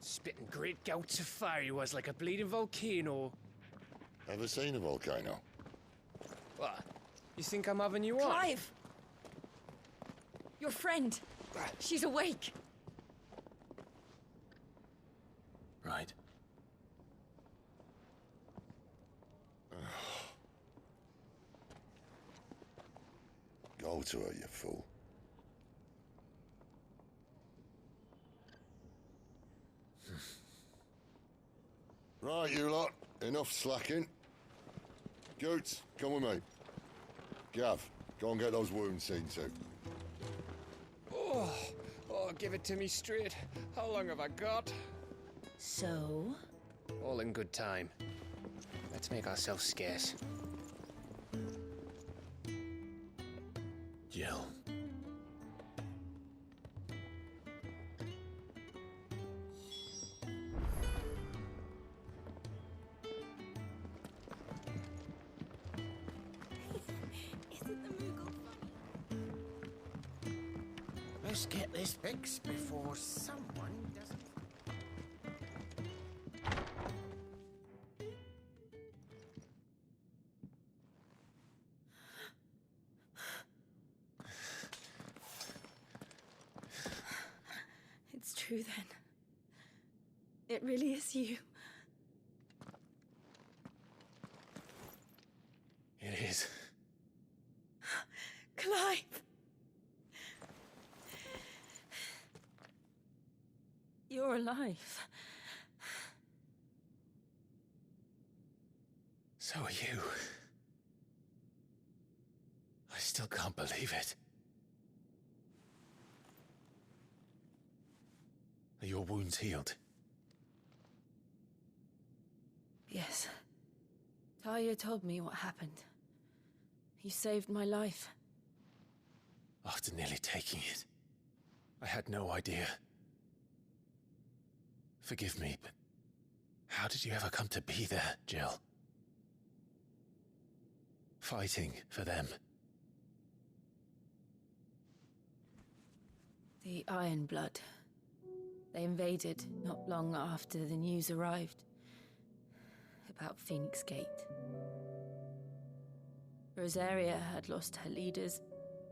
Spitting great gouts of fire he was, like a bleeding volcano. Ever seen a volcano? What? You think I'm having you on? Clive! Your friend. She's awake. Right. Go to her, you fool. Right, you lot. Enough slacking. Goots, come with me. Gav, go and get those wounds seen to. Oh, give it to me straight. How long have I got? So? All in good time. Let's make ourselves scarce. Jill. Let's get this fixed before someone doesn't... It's true then. It really is you. It is. Clive! You're alive. So are you. I still can't believe it. Are your wounds healed? Yes. Talia told me what happened. You saved my life. After nearly taking it, I had no idea. Forgive me, but how did you ever come to be there, Jill? Fighting for them. The Iron Blood. They invaded not long after the news arrived about Phoenix Gate. Rosaria had lost her leaders.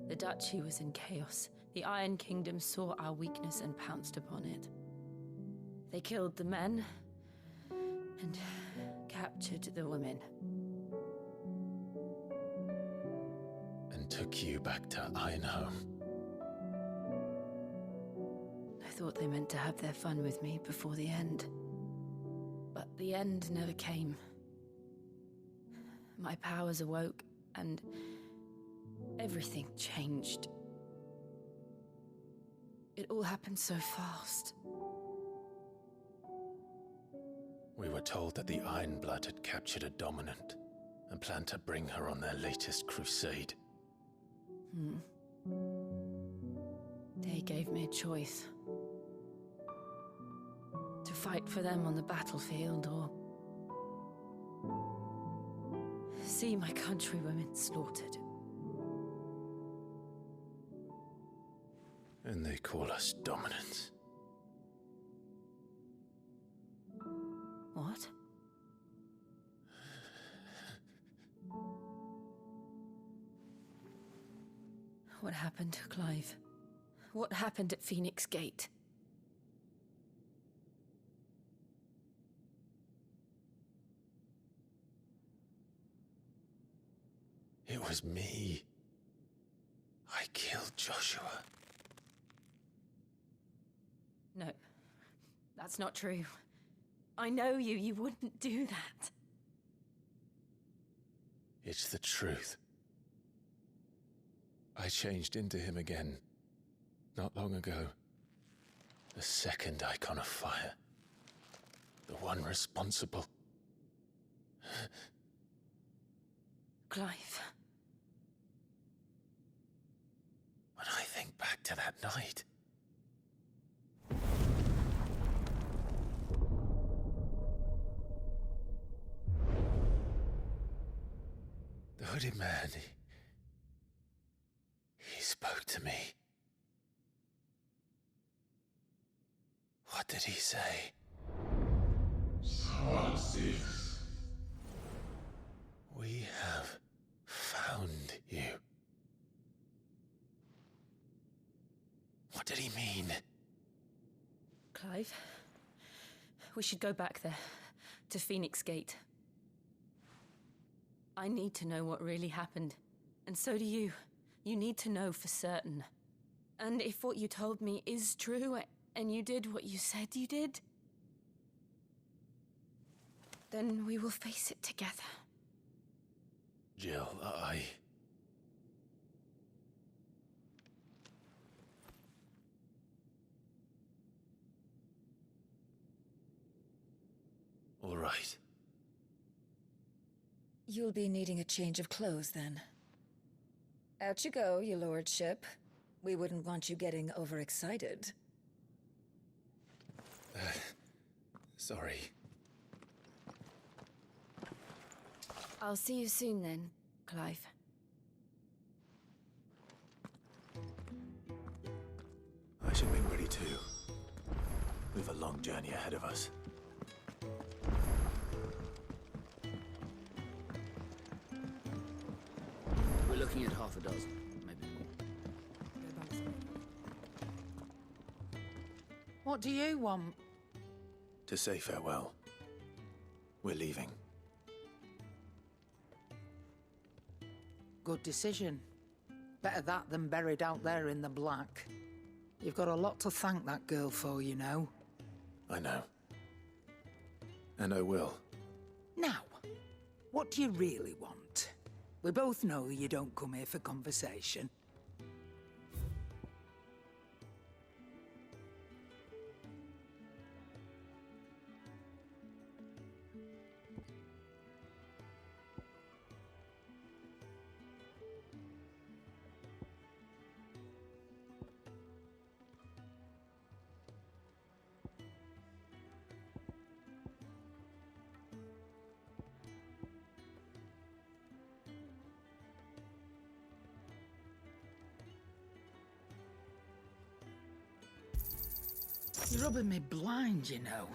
The Duchy was in chaos. The Iron Kingdom saw our weakness and pounced upon it. They killed the men and captured the women. And took you back to Ironhome. I thought they meant to have their fun with me before the end. But the end never came. My powers awoke and everything changed. It all happened so fast. We were told that the Iron Blood had captured a dominant and planned to bring her on their latest crusade. They gave me a choice. To fight for them on the battlefield or see my countrywomen slaughtered. And they call us dominants. What? What happened, Clive? What happened at Phoenix Gate? It was me. I killed Joshua. No, that's not true. I know you. You wouldn't do that. It's the truth. I changed into him again, not long ago. The second icon of fire. The one responsible. Clive. When I think back to that night... The hooded man, he spoke to me. What did he say? Part 6. We have found you. What did he mean? Clive, we should go back there, to Phoenix Gate. I need to know what really happened, and so do you. You need to know for certain. And if what you told me is true, and you did what you said you did, then we will face it together. Jill, All right. You'll be needing a change of clothes, then. Out you go, your lordship. We wouldn't want you getting overexcited. Sorry. I'll see you soon then, Clive. I should make ready too. We've a long journey ahead of us. We're looking at half a dozen, maybe more. What do you want? To say farewell. We're leaving. Good decision. Better that than buried out there in the black. You've got a lot to thank that girl for, you know. I know. And I will. Now, what do you really want? We both know you don't come here for conversation. You're rubbing me blind, you know.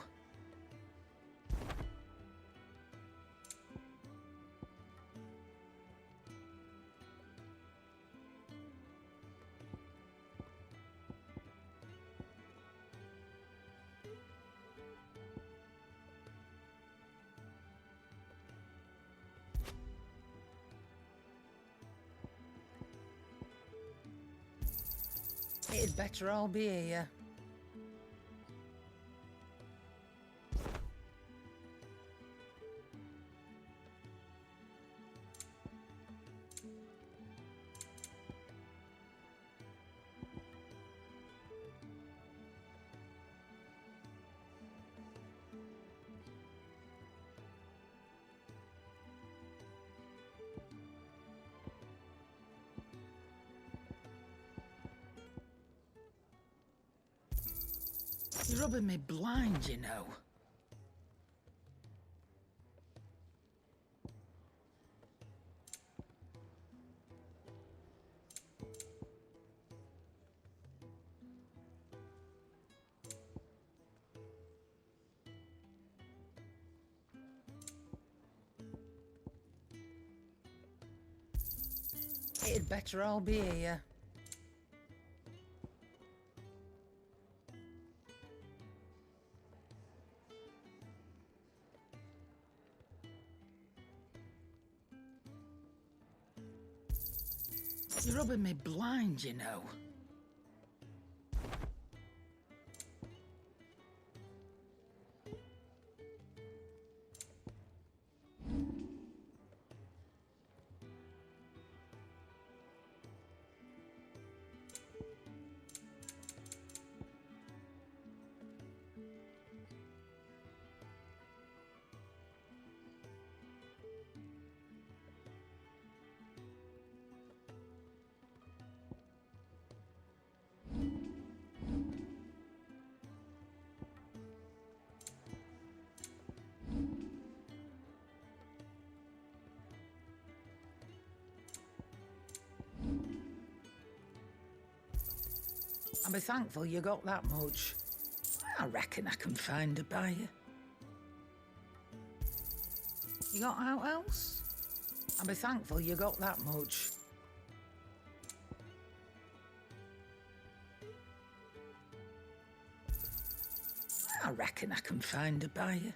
It'd better all be here. You're rubbing me blind, you know. It'd better all be here. You're rubbing me blind, you know. I'll be thankful you got that much. I reckon I can find a buyer. You got out else? I'll be thankful you got that much. I reckon I can find a buyer.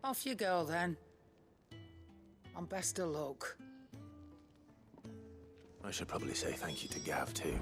Off you go, then. And best of luck. I should probably say thank you to Gav, too.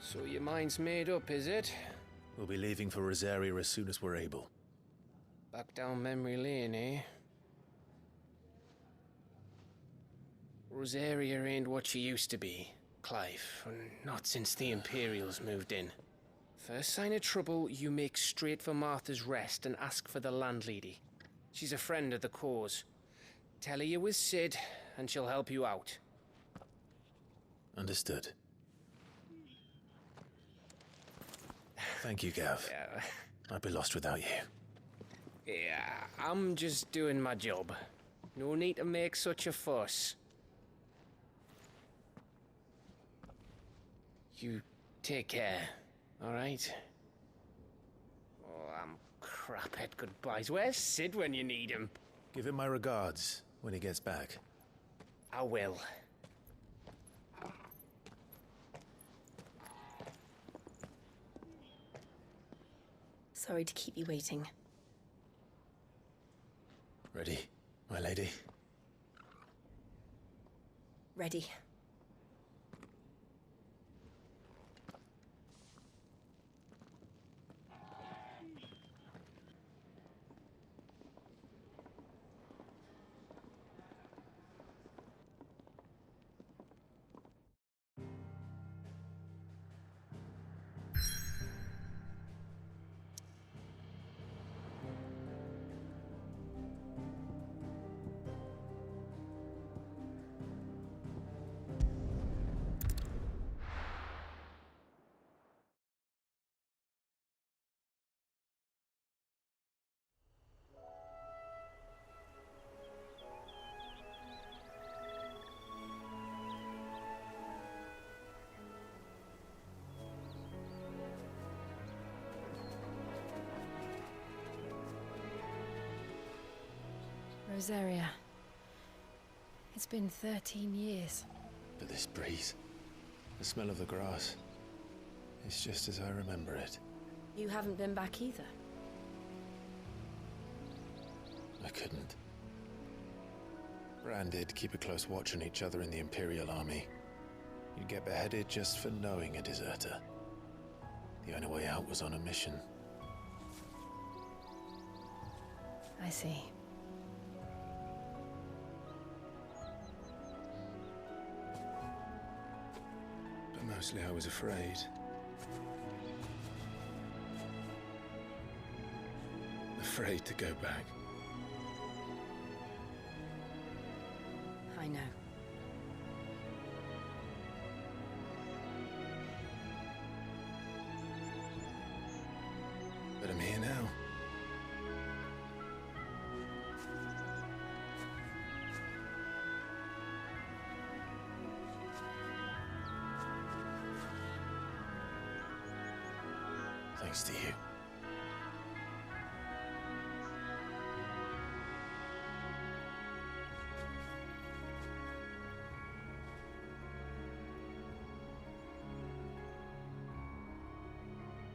So your mind's made up, is it? We'll be leaving for Rosaria as soon as we're able. Back down memory lane, eh? Rosaria ain't what she used to be, Clive. Not since the Imperials moved in. First sign of trouble, you make straight for Martha's Rest and ask for the landlady. She's a friend of the cause. Tell her you're with Sid, and she'll help you out. Understood. Thank you, Gav. Yeah. I'd be lost without you. Yeah, I'm just doing my job. No need to make such a fuss. You take care, alright? Oh, I'm crap at goodbyes. Where's Sid when you need him? Give him my regards when he gets back. I will. Sorry to keep you waiting. Ready, my lady? Ready. Rosaria. It's been 13 years. But this breeze, the smell of the grass, it's just as I remember it. You haven't been back either. I couldn't. Bran did keep a close watch on each other in the Imperial Army. You'd get beheaded just for knowing a deserter. The only way out was on a mission. I see. But mostly I was afraid. Afraid to go back. I know. But I'm here now. Thanks to you.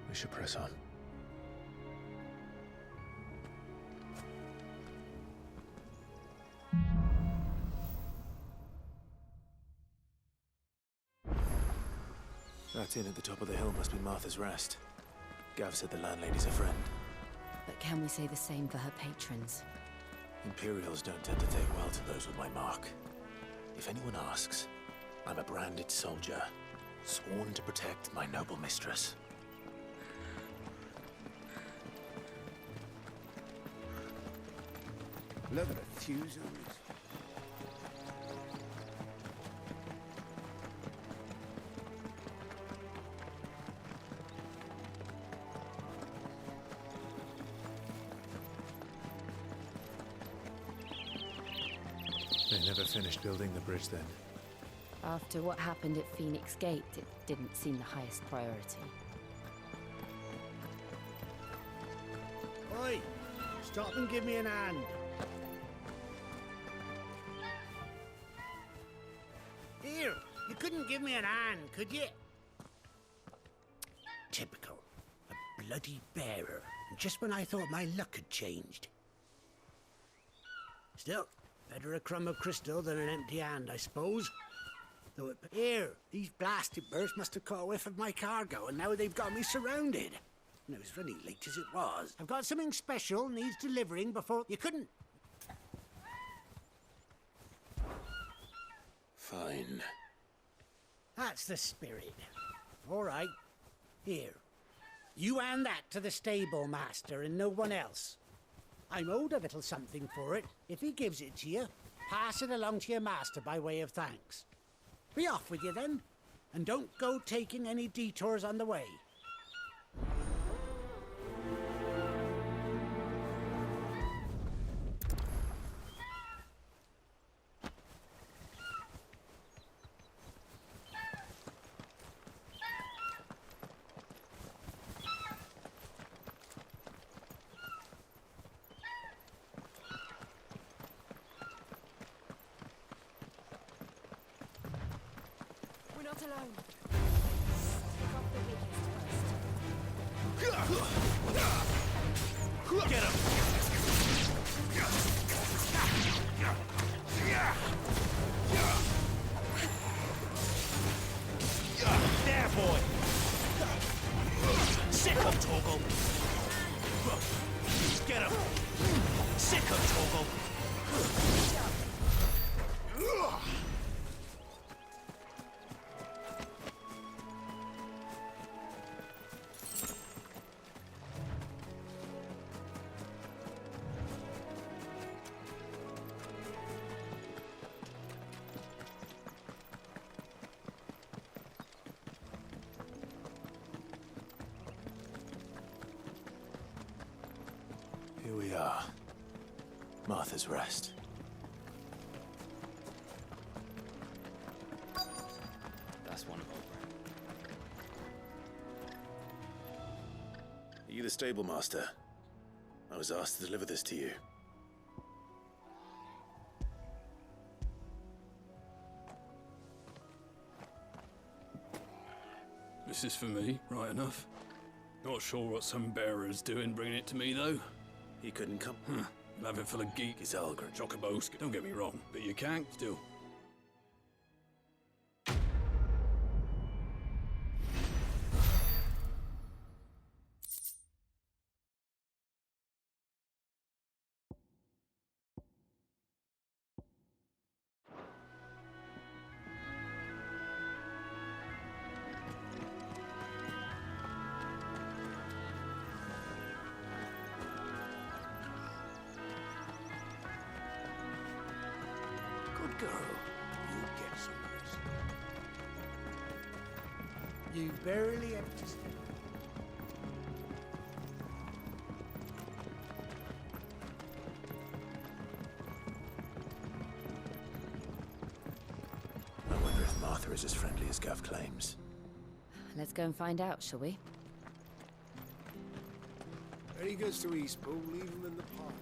We should press on. That inn at the top of the hill must be Martha's Rest. Gav said the landlady's a friend. But can we say the same for her patrons? Imperials don't tend to take well to those with my mark. If anyone asks, I'm a branded soldier, sworn to protect my noble mistress. Look at the fuse on it. They never finished building the bridge then. After what happened at Phoenix Gate, it didn't seem the highest priority. Oi! Stop and give me an hand. Here, you couldn't give me an hand, could you? Typical. A bloody bearer. Just when I thought my luck had changed. Still, better a crumb of crystal than an empty hand, I suppose. Though here, these blasted birds must have caught a whiff of my cargo, and now they've got me surrounded. And it was running late as it was. I've got something special needs delivering before... You couldn't... Fine. That's the spirit. All right. Here. You hand that to the stable master and no one else. I'm owed a little something for it. If he gives it to you, pass it along to your master by way of thanks. Be off with you then, and don't go taking any detours on the way. We're not alone. Pick off the weakest first. Get him! There, boy! Sick him, Toggle! Get him! Sick him, Toggle! Here we are. Martha's Rest. That's one over. Are you the stable master? I was asked to deliver this to you. This is for me, right enough. Not sure what some bearer's doing bringing it to me, though. He couldn't come. You'll have it for the geek. He's Algren. Chocobos. Don't get me wrong, but you can still. Good girl. You get some rest. You barely have to... I wonder if Martha is as friendly as Gav claims. Let's go and find out, shall we? When he goes to Eastpool, leave him in the park.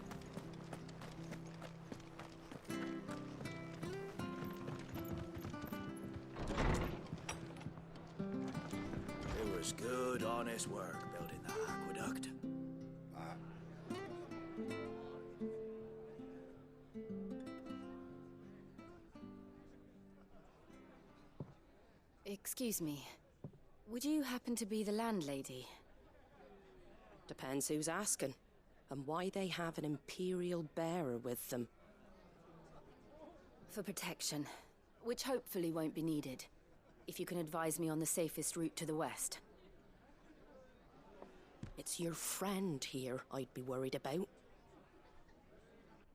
It was good, honest work building that aqueduct. Excuse me. Would you happen to be the landlady? Depends who's asking, and why they have an Imperial bearer with them. For protection, which hopefully won't be needed. If you can advise me on the safest route to the west. It's your friend here I'd be worried about.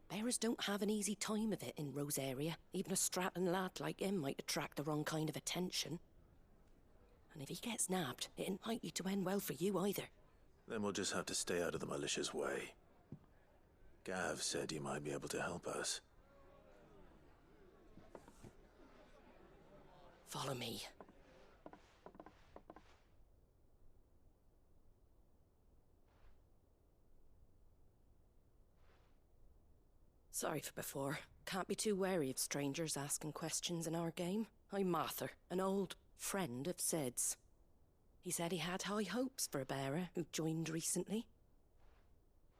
Bearers don't have an easy time of it in Rose area. Even a Stratton lad like him might attract the wrong kind of attention. And if he gets nabbed, it ain't likely to end well for you either. Then we'll just have to stay out of the malicious way. Gav said he might be able to help us. Follow me. Sorry for before. Can't be too wary of strangers asking questions in our game. I'm Martha, an old friend of Sid's. He said he had high hopes for a bearer who joined recently.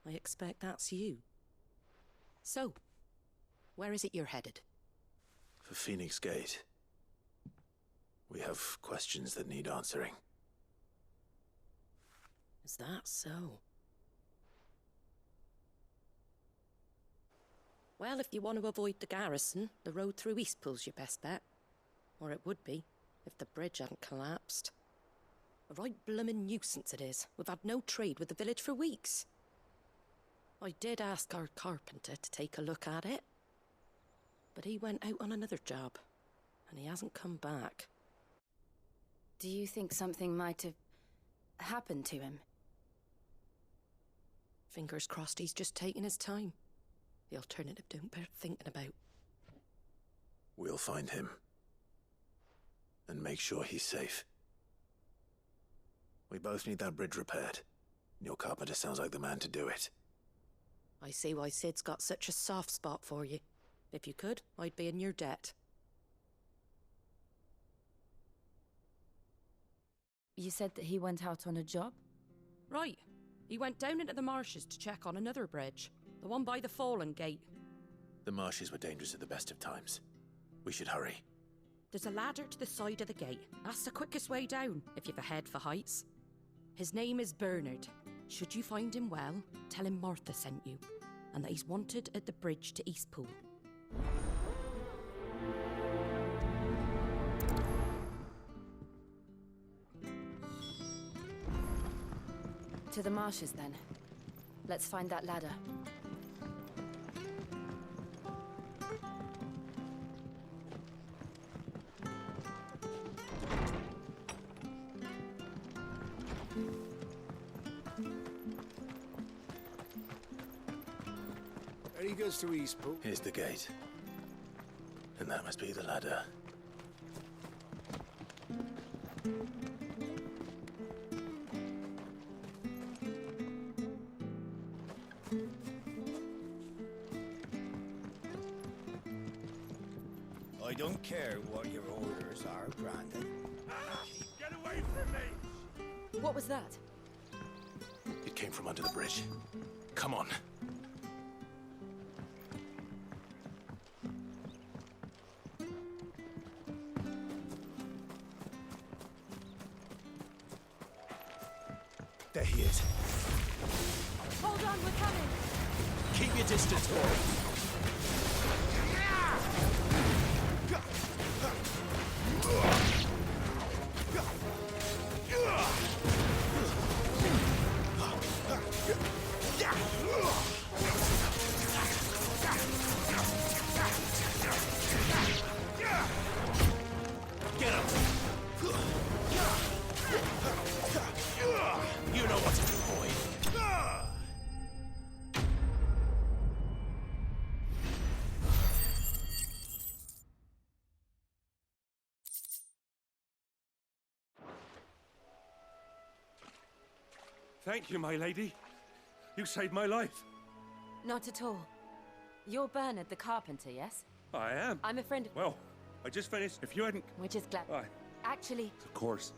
I expect that's you. So, where is it you're headed? For Phoenix Gate. We have questions that need answering. Is that so? Well, if you want to avoid the garrison, the road through Eastpool's your best bet. Or it would be, if the bridge hadn't collapsed. A right bloomin' nuisance it is. We've had no trade with the village for weeks. I did ask our carpenter to take a look at it. But he went out on another job, and he hasn't come back. Do you think something might have happened to him? Fingers crossed he's just taking his time. The alternative don't bear thinking about. We'll find him. And make sure he's safe. We both need that bridge repaired. Your carpenter sounds like the man to do it. I see why Sid's got such a soft spot for you. If you could, I'd be in your debt. You said that he went out on a job? Right. He went down into the marshes to check on another bridge. The one by the Fallen Gate. The marshes were dangerous at the best of times. We should hurry. There's a ladder to the side of the gate. That's the quickest way down, if you've a head for heights. His name is Bernard. Should you find him well, tell him Martha sent you, and that he's wanted at the bridge to Eastpool. To the marshes, then. Let's find that ladder. There he goes to Eastpool. Here's the gate. And that must be the ladder. I don't care what your orders are, Brandon. Get away from me! What was that? It came from under the bridge. Come on. There he is. Hold on, we're coming! Keep your distance, boy. Get him! You know what to do, boy. Thank you, my lady. You saved my life. Not at all. You're Bernard the carpenter, yes? I am. I'm a friend of... Well, I just finished. If you hadn't... We're just glad... Aye. Actually... Of course.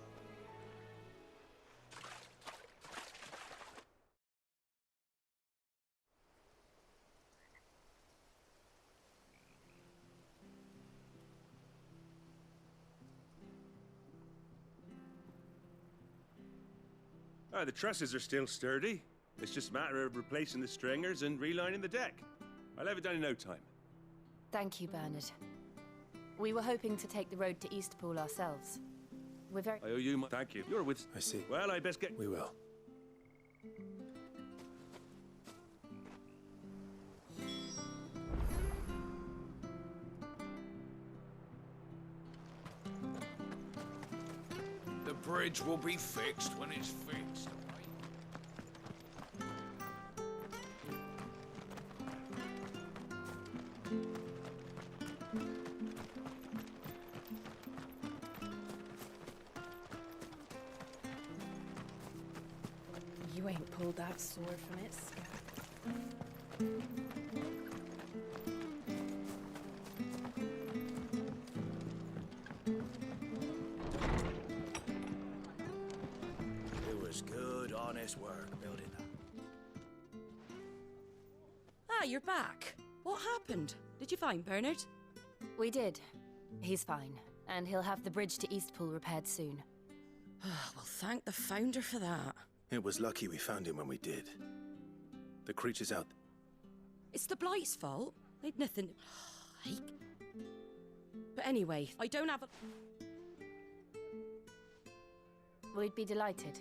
The trusses are still sturdy. It's just a matter of replacing the stringers and relining the deck. I'll have it done in no time. Thank you, Bernard. We were hoping to take the road to Eastpool ourselves. We're very... I owe you my... Thank you. You're with... I see. Well, I best get... We will. The bridge will be fixed when it's fixed. You ain't pulled that sword from its scabbard. It was good, honest work building that. Ah, you're back. What happened? Did you find Bernard? We did. He's fine. And he'll have the bridge to Eastpool repaired soon. Well, thank the Founder for that. It was lucky we found him when we did. The creature's out. It's the Blight's fault. They'd nothing... But anyway, I don't have a... We'd be delighted.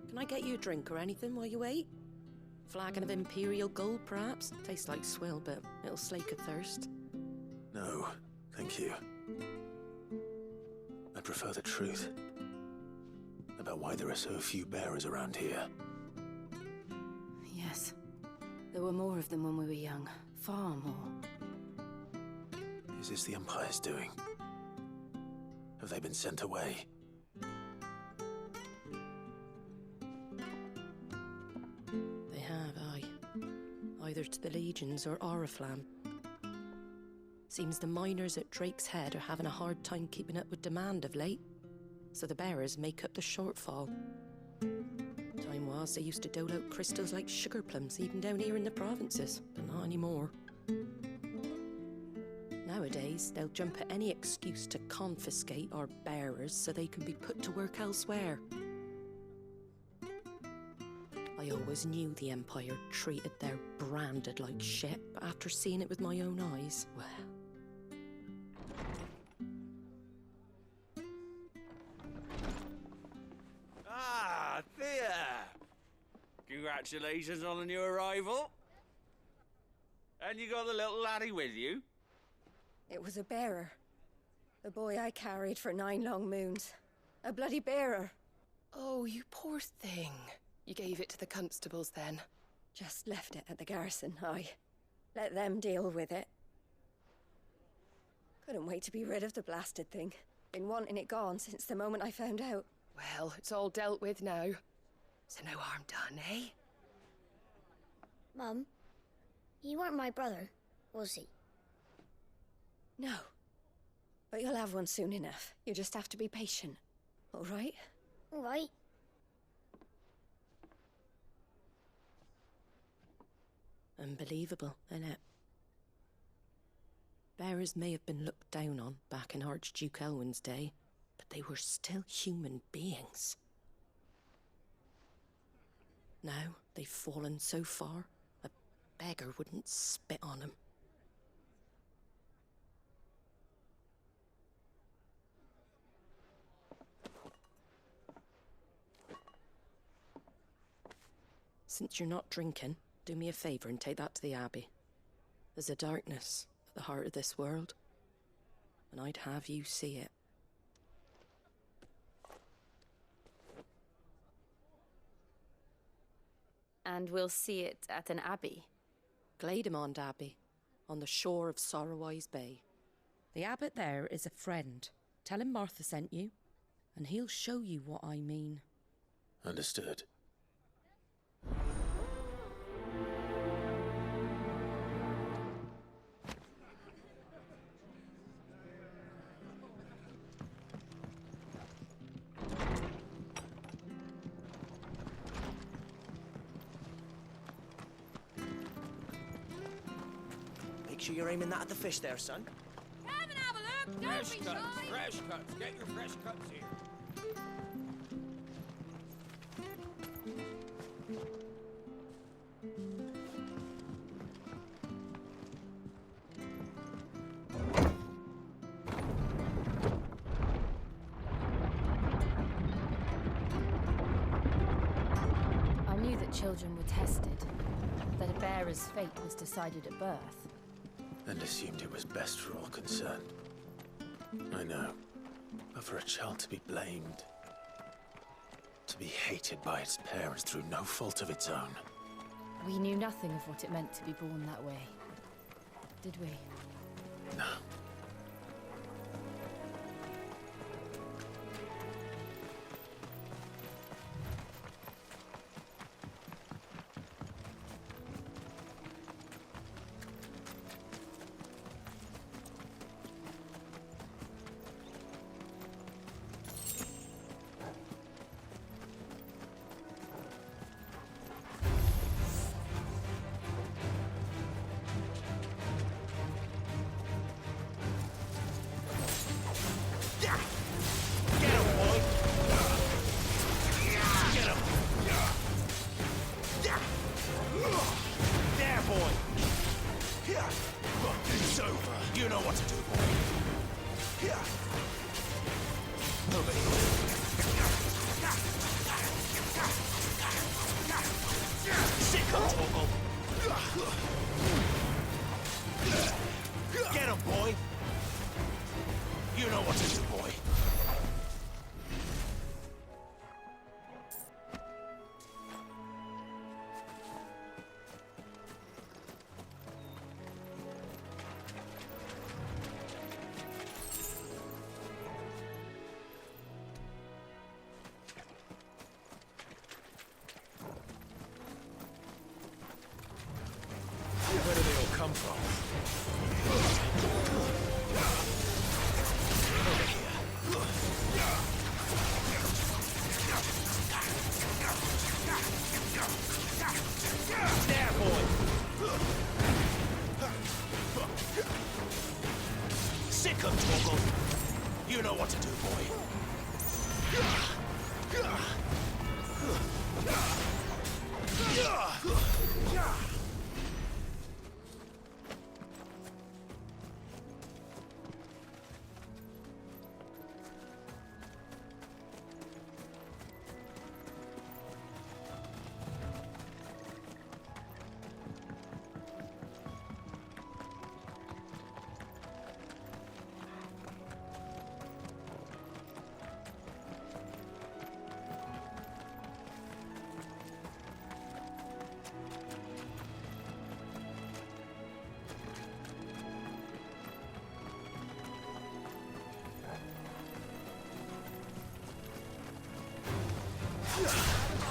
Can I get you a drink or anything while you wait? Flagon of Imperial Gold, perhaps? Tastes like swill, but it'll slake a thirst. No, thank you. I prefer the truth. About why there are so few bearers around here. Yes. There were more of them when we were young. Far more. Is this the Empire's doing? Have they been sent away? They have, aye. Either to the Legions or Oriflamme. Seems the miners at Drake's Head are having a hard time keeping up with demand of late, so the bearers make up the shortfall. Time was they used to dole out crystals like sugar plums even down here in the provinces, but not anymore. Nowadays, they'll jump at any excuse to confiscate our bearers so they can be put to work elsewhere. I always knew the Empire treated their branded like shit, but after seeing it with my own eyes, well... Ah, Thea! Congratulations on the new arrival. And you got the little laddie with you? It was a bearer. The boy I carried for 9 long moons. A bloody bearer. Oh, you poor thing. You gave it to the constables then? Just left it at the garrison, aye. Let them deal with it. Couldn't wait to be rid of the blasted thing. Been wanting it gone since the moment I found out. Well, it's all dealt with now. So no harm done, eh? Mum, he weren't my brother, was he? No. But you'll have one soon enough. You just have to be patient. All right? All right. Unbelievable, innit? Bearers may have been looked down on back in Archduke Elwin's day, but they were still human beings. Now they've fallen so far, a beggar wouldn't spit on them. Since you're not drinking, do me a favour and take that to the Abbey. There's a darkness at the heart of this world, and I'd have you see it. And we'll see it at an abbey? Glademond Abbey, on the shore of Sorrowwise Bay. The abbot there is a friend. Tell him Martha sent you, and he'll show you what I mean. Understood. Make sure you're aiming that at the fish there, son. Come and have a look! Fresh cuts, fresh cuts. Get your fresh cuts here. I knew that children were tested, that a bearer's fate was decided at birth. And assumed it was best for all concerned. I know. But for a child to be blamed, to be hated by its parents through no fault of its own. We knew nothing of what it meant to be born that way, did we? No. It's over. You know what to do, boy. Here. Over here. Sick of Torgal. Get him, boy. You know what to do, boy. Where do they all come from? Over here. There, boy! Sick of Torgal. You know what to do, boy.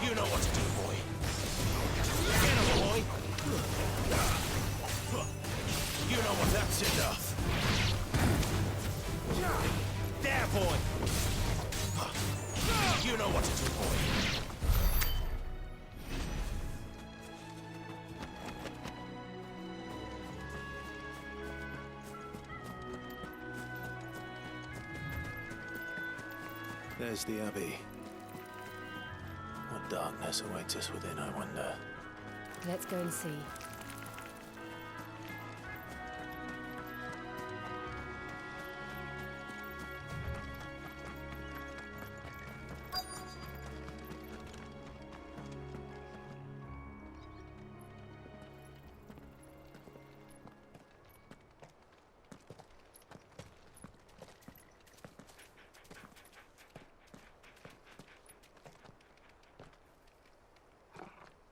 You know what to do, boy. Get him, boy. You know what, that's enough. There, boy. You know what to do, boy. There's the Abbey. What darkness awaits us within, I wonder. Let's go and see.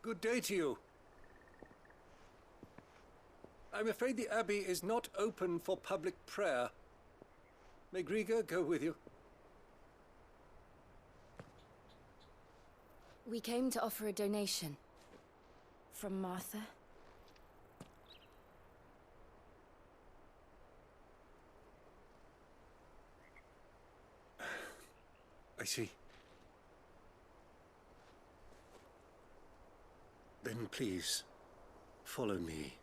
Good day to you. I'm afraid the Abbey is not open for public prayer. May Griga go with you? We came to offer a donation. From Martha. I see. Then please, follow me.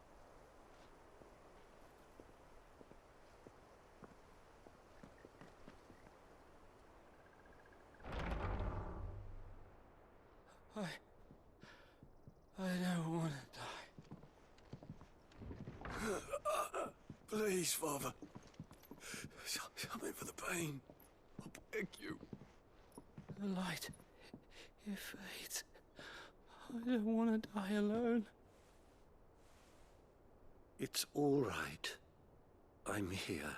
I don't want to die. Please, Father. Something for the pain. I beg you. The light, it fades. I don't want to die alone. It's all right. I'm here.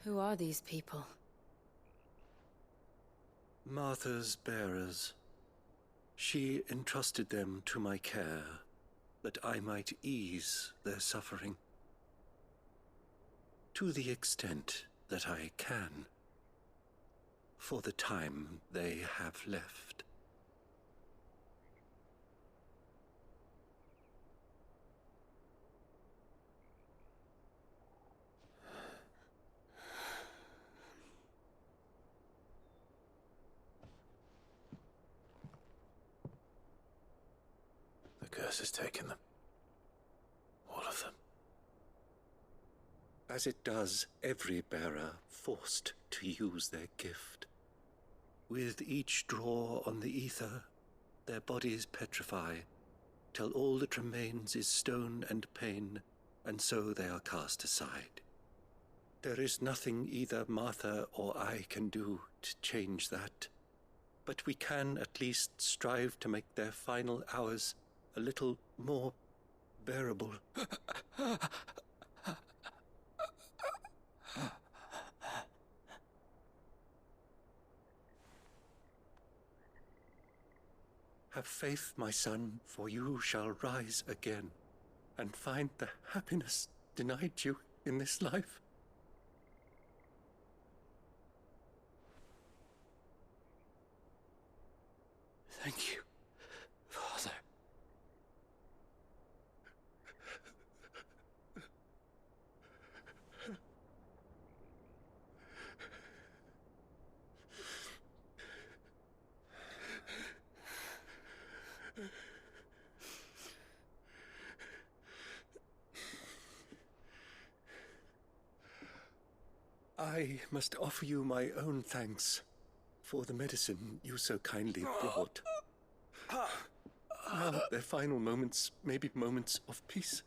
Who are these people? Martha's bearers. She entrusted them to my care, that I might ease their suffering. To the extent that I can. For the time they have left. The curse has taken them. All of them. As it does every bearer forced to use their gift. With each draw on the ether, their bodies petrify, till all that remains is stone and pain, and so they are cast aside. There is nothing either Martha or I can do to change that, but we can at least strive to make their final hours a little more bearable. Have faith, my son, for you shall rise again and find the happiness denied you in this life. Thank you, Father. I must offer you my own thanks for the medicine you so kindly brought. Now their final moments may be moments of peace.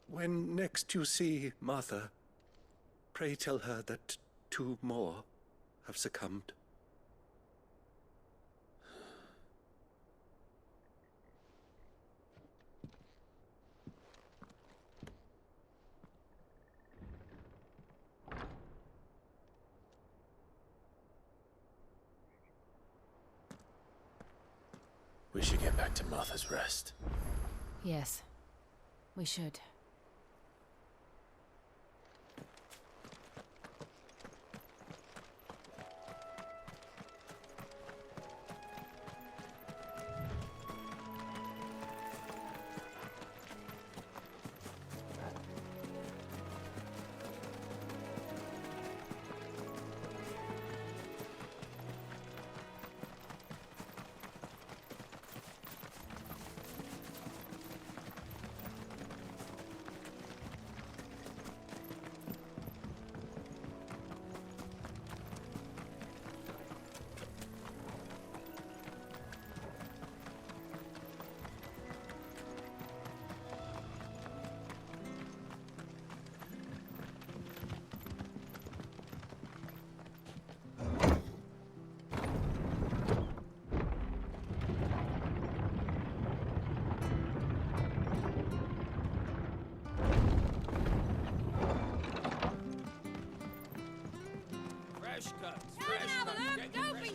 When next you see Martha, pray tell her that 2 more have succumbed. We should get back to Martha's Rest. Yes, we should.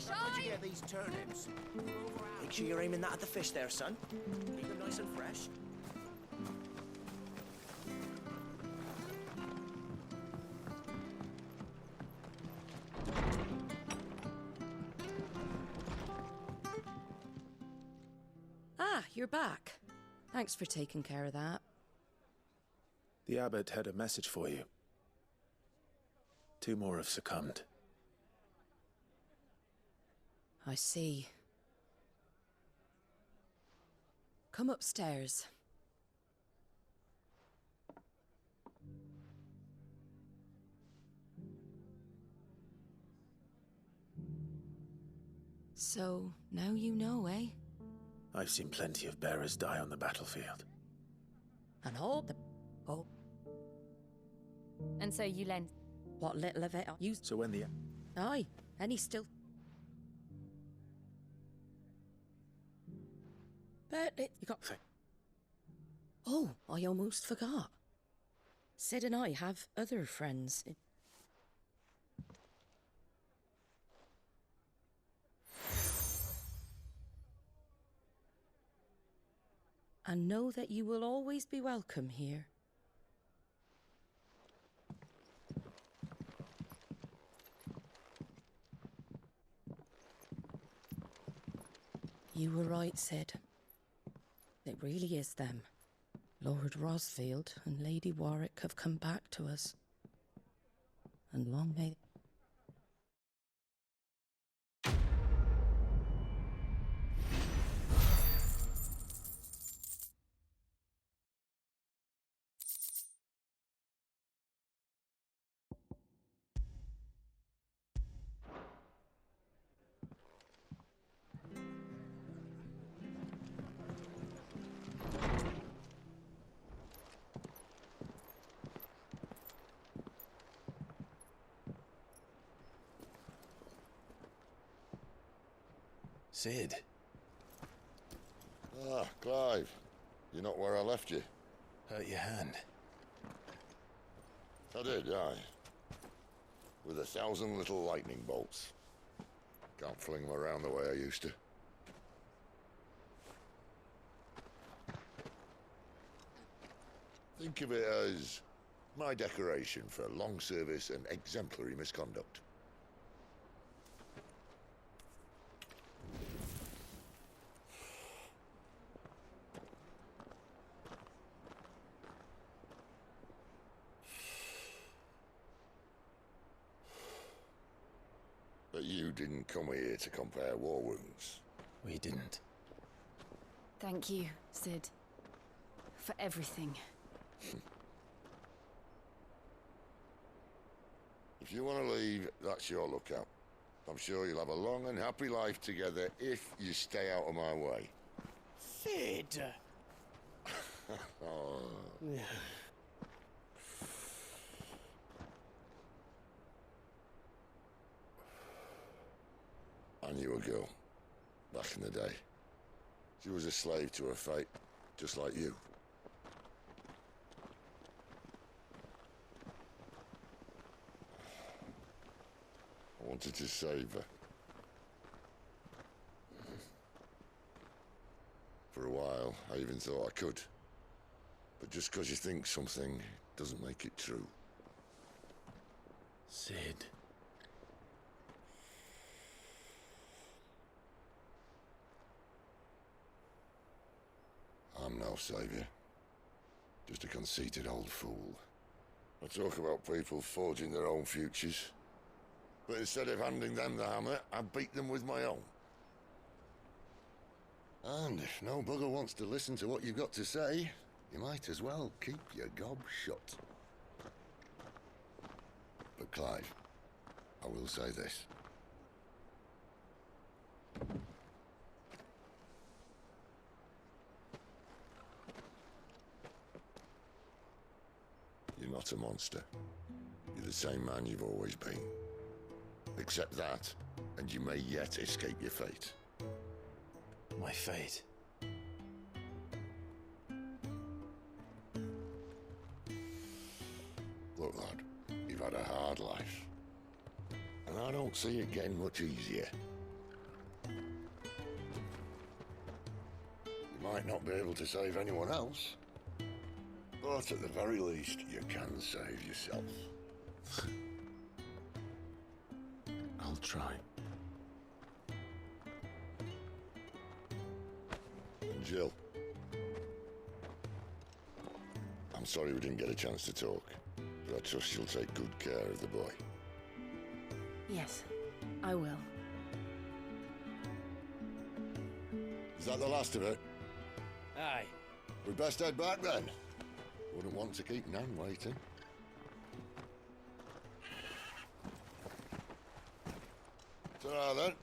Where'd you get these turnips? Make sure you're aiming that at the fish there, son. Keep them nice and fresh. Ah, you're back. Thanks for taking care of that. The abbot had a message for you. 2 more have succumbed. I see. Come upstairs. So, now you know, eh? I've seen plenty of bearers die on the battlefield. And all the... Oh. And so you lent... What little of it I used... So when the... Aye, and he's still... But it... You got... Oh, I almost forgot. Sid and I have other friends. And know that you will always be welcome here. You were right, Sid. It really is them. Lord Rosfield and Lady Warwick have come back to us. And long may... Sid. Ah, Clive. You're not where I left you. Hurt your hand. I did, aye. With 1,000 little lightning bolts. Can't fling them around the way I used to. Think of it as my decoration for long service and exemplary misconduct. But you didn't come here to compare war wounds. We didn't. Thank you, Sid. For everything. If you want to leave, that's your lookout. I'm sure you'll have a long and happy life together if you stay out of my way. Sid! Oh. I knew a girl, back in the day. She was a slave to her fate, just like you. I wanted to save her. For a while, I even thought I could. But just because you think something doesn't make it true. Sid. I'm no savior. Just a conceited old fool. I talk about people forging their own futures. But instead of handing them the hammer, I beat them with my own. And if no bugger wants to listen to what you've got to say, you might as well keep your gob shut. But Clive, I will say this. You're not a monster. You're the same man you've always been. Accept that, and you may yet escape your fate. My fate? Look, lad, you've had a hard life. And I don't see it getting much easier. You might not be able to save anyone else, but at the very least, you can save yourself. I'll try. And Jill, I'm sorry we didn't get a chance to talk, but I trust you'll take good care of the boy. Yes, I will. Is that the last of it? Aye. We'd best head back then. Wouldn't want to keep Nan waiting. Ta-ra then.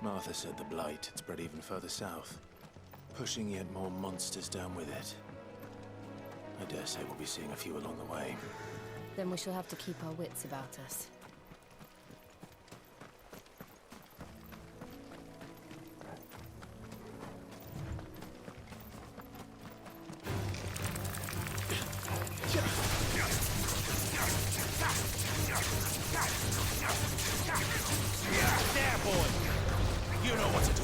Martha said the blight had spread even further south, pushing yet more monsters down with it. I dare say we'll be seeing a few along the way. Then we shall have to keep our wits about us. There, boy! You know what to do.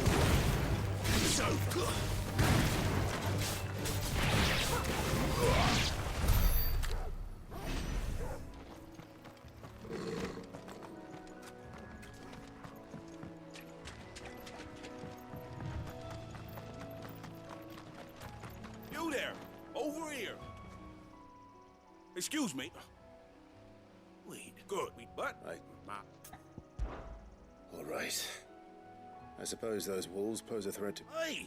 So good. You there! Over here! Excuse me. What? All right. I suppose those walls pose a threat to... Hey!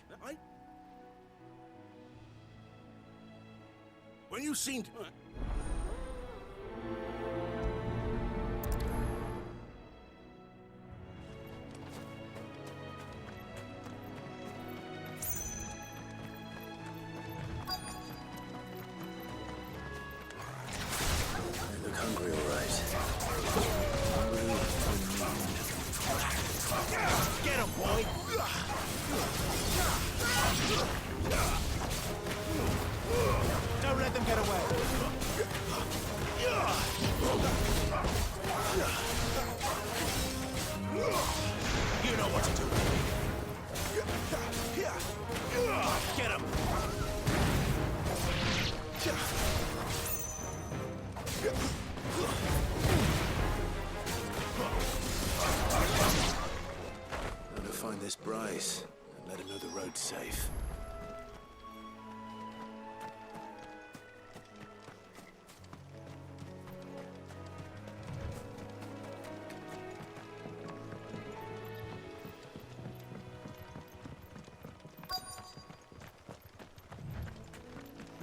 When you seemed... They look hungry, all right. Get him, boy! Don't let them get away. You know what to do. Get him. I'm gonna find this Bryce and let him know the road's safe.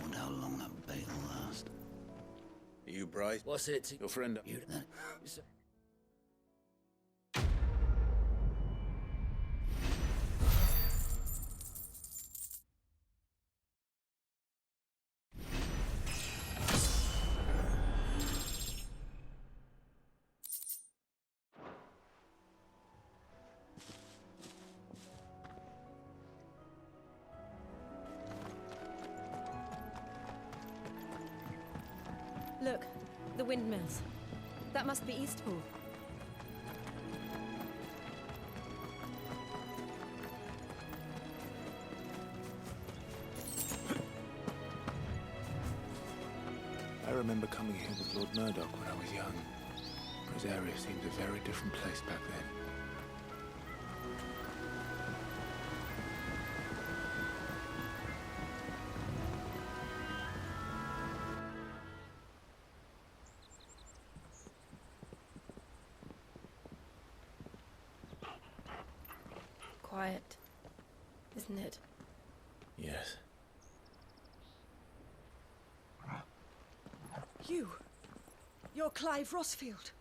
Wonder how long that bait will last. You Bryce? What's it? Your friend... You... Look, the windmills. That must be Eastpool. I remember coming here with Lord Murdoch when I was young. His area seemed a very different place back then. Quiet, isn't it? Yes. You're Clive Rossfield.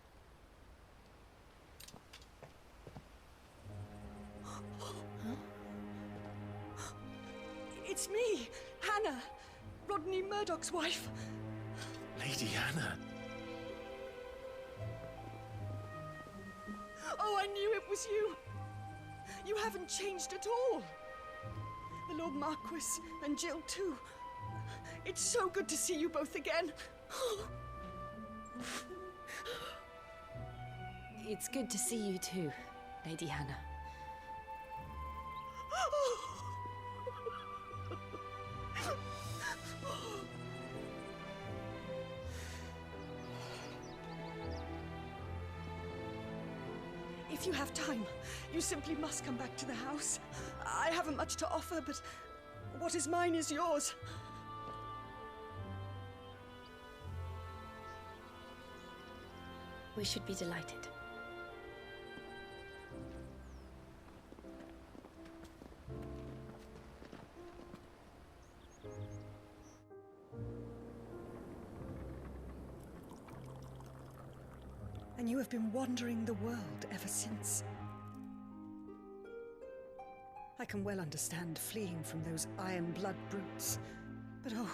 It's me, Hannah, Rodney Murdoch's wife. Lady Hannah. Oh, I knew it was you. You haven't changed at all. The Lord Marquis and Jill too. It's so good to see you both again. It's good to see you too, Lady Hannah. If you have time, you simply must come back to the house. I haven't much to offer, but what is mine is yours. We should be delighted. And you have been wandering the world ever since. I can well understand fleeing from those iron blood brutes, but oh,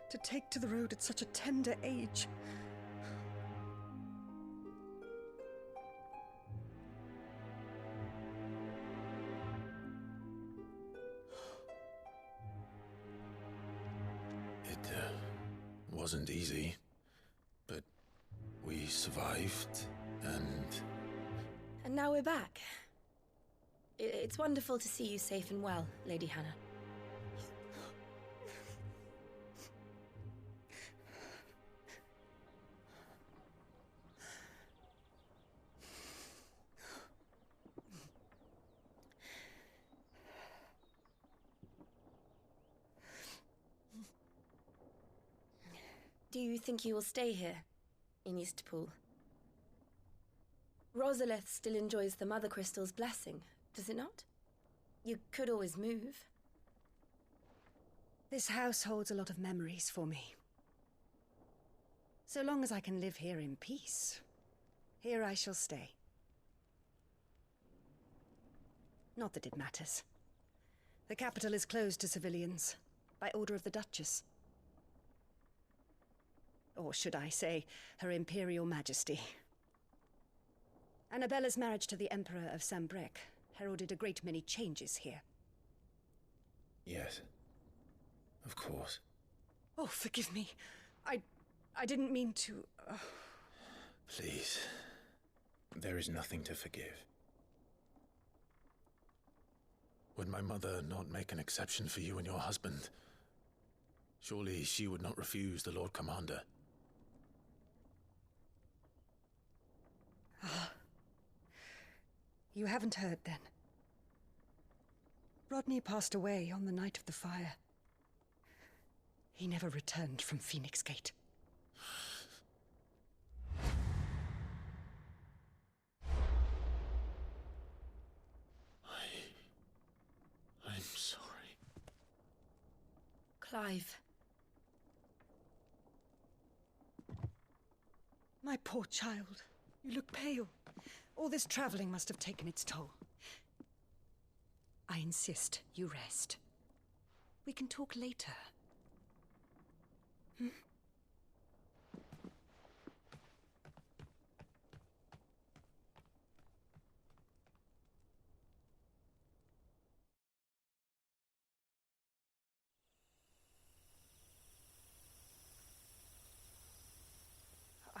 to take to the road at such a tender age. It wasn't easy, but we survived, and... And now we're back. It's wonderful to see you safe and well, Lady Hannah. Do you think you will stay here, in Eastpool, Rosalith still enjoys the Mother Crystal's blessing, does it not? You could always move. This house holds a lot of memories for me. So long as I can live here in peace, here I shall stay. Not that it matters. The capital is closed to civilians, by order of the Duchess. Or should I say, Her Imperial Majesty. Annabella's marriage to the Emperor of Sambrec heralded a great many changes here. Yes. Of course. Oh, forgive me. I didn't mean to... Please. There is nothing to forgive. Would my mother not make an exception for you and your husband? Surely she would not refuse the Lord Commander. Ah. You haven't heard, then. Rodney passed away on the night of the fire. He never returned from Phoenix Gate. I'm sorry. Clive. My poor child. You look pale. All this traveling must have taken its toll. I insist you rest. We can talk later. Hmm?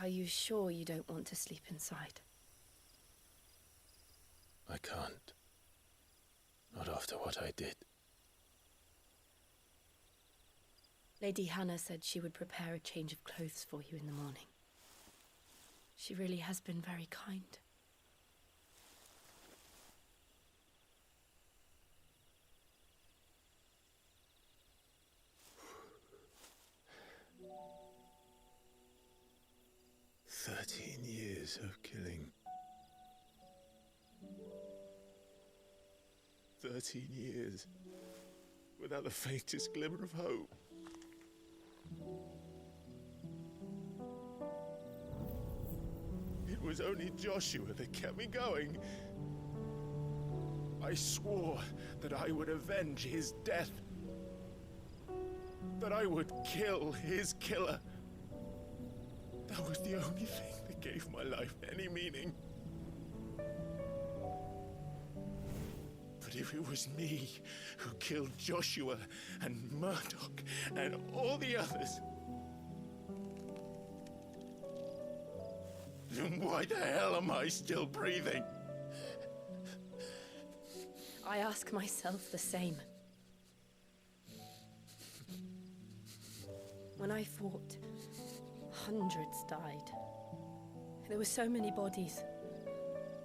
Are you sure you don't want to sleep inside? I can't. Not after what I did. Lady Hannah said she would prepare a change of clothes for you in the morning. She really has been very kind. "13 years of killing. 13 years without the faintest glimmer of hope. It was only Joshua that kept me going. I swore that I would avenge his death. That I would kill his killer. That was the only thing that gave my life any meaning. But if it was me who killed Joshua and Murdoch and all the others, then why the hell am I still breathing? I ask myself the same. When I fought, hundreds died. There were so many bodies,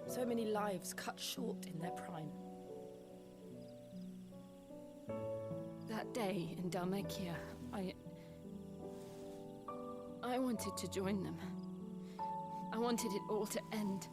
so many lives cut short in their prime. That day in Dalmekia, I wanted to join them. I wanted it all to end.